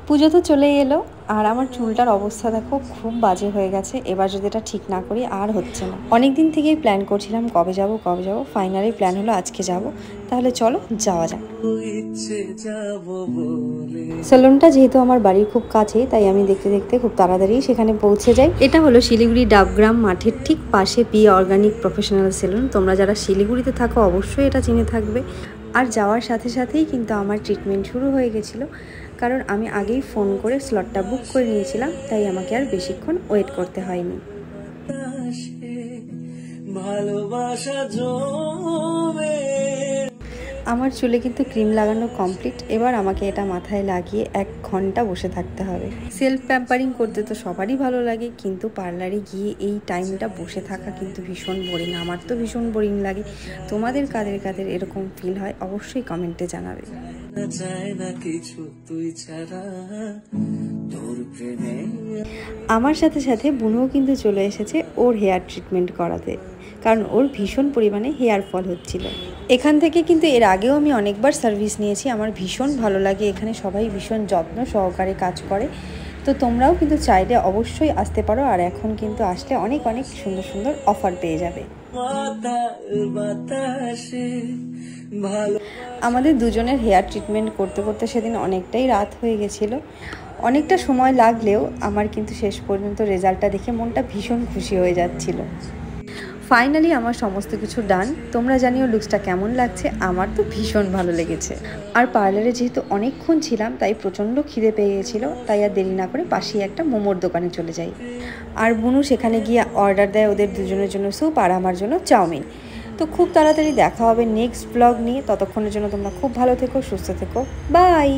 পুজো তো চলেই এলো আর আমার চুলটার অবস্থা দেখো খুব বাজে হয়ে গেছে। এবার যদি এটা ঠিক না করি আর হচ্ছে না। অনেক দিন থেকেই প্ল্যান করছিলাম কবে যাব ফাইনালি প্ল্যান হলো আজকে যাব। তাহলে চলো যাওয়া যাক। সেলুনটা যেহেতু আমার বাড়ির খুব কাছে তাই আমি দেখতে দেখতে খুব তাড়াতাড়ি সেখানে পৌঁছে যাই। এটা হলো শিলিগুড়ি ডাবগ্রাম মাঠের ঠিক পাশে পি অর্গানিক প্রফেশনাল সেলুন। তোমরা যারা শিলিগুড়িতে থাকো অবশ্যই এটা চিনে থাকবে। আর যাওয়ার সাথে সাথেই কিন্তু আমার ট্রিটমেন্ট শুরু হয়ে গেছিলো, কারণ আমি আগেই ফোন করে স্লটটা বুক করে নিয়েছিলাম, তাই আমাকে আর বেশিক্ষণ ওয়েট করতে হয়নি। আমার চুলে কিন্তু ক্রিম লাগানো কমপ্লিট। এবার আমাকে এটা মাথায় লাগিয়ে 1 ঘন্টা বসে থাকতে হবে। সেলফ প্যাম্পারিং করতে তো সবারই ভালো লাগে, কিন্তু পার্লারে গিয়ে এই টাইমটা বসে থাকা কিন্তু ভীষণ বোরিং। আমার তো ভীষণ বোরিং লাগে। তোমাদের কাদের কাদের এরকম ফিল হয় অবশ্যই কমেন্টে জানাবে। আমার সাথে সাথে বুনুও কিন্তু চলে এসেছে ওর হেয়ার ট্রিটমেন্ট করাতে, কারণ ওর ভীষণ পরিমাণে হেয়ার ফল হচ্ছিল। এখান থেকে কিন্তু এর আগেও আমি অনেকবার সার্ভিস নিয়েছি। আমার ভীষণ ভালো লাগে, এখানে সবাই ভীষণ যত্ন সহকারে কাজ করে। তো তোমরাও কিন্তু চাইলে অবশ্যই আসতে পারো। আর এখন কিন্তু আসলে অনেক অনেক সুন্দর সুন্দর অফার পেয়ে যাবে। আমাদের দুজনের হেয়ার ট্রিটমেন্ট করতে করতে সেদিন অনেকটাই রাত হয়ে গেছিলো। অনেকটা সময় লাগলেও আমার কিন্তু শেষ পর্যন্ত রেজাল্টটা দেখে মনটা ভীষণ খুশি হয়ে যাচ্ছিল। ফাইনালি আমার সমস্ত কিছু ডান। তোমরা জানিও লুকসটা কেমন লাগছে। আমার তো ভীষণ ভালো লেগেছে। আর পার্লারে যেহেতু অনেকক্ষণ ছিলাম তাই প্রচণ্ড খিদে পেয়ে গেছিলো, তাই আর দেরি না করে পাশেই একটা মোমোর দোকানে চলে যাই। আর বুনু সেখানে গিয়ে অর্ডার দেয় ওদের দুজনের জন্য স্যুপ আর আমার জন্য চাউমিন। তো খুব তাড়াতাড়ি দেখা হবে নেক্সট ব্লগ নিয়ে। ততক্ষণের জন্য তোমরা খুব ভালো থেকো, সুস্থ থেকো, বাই।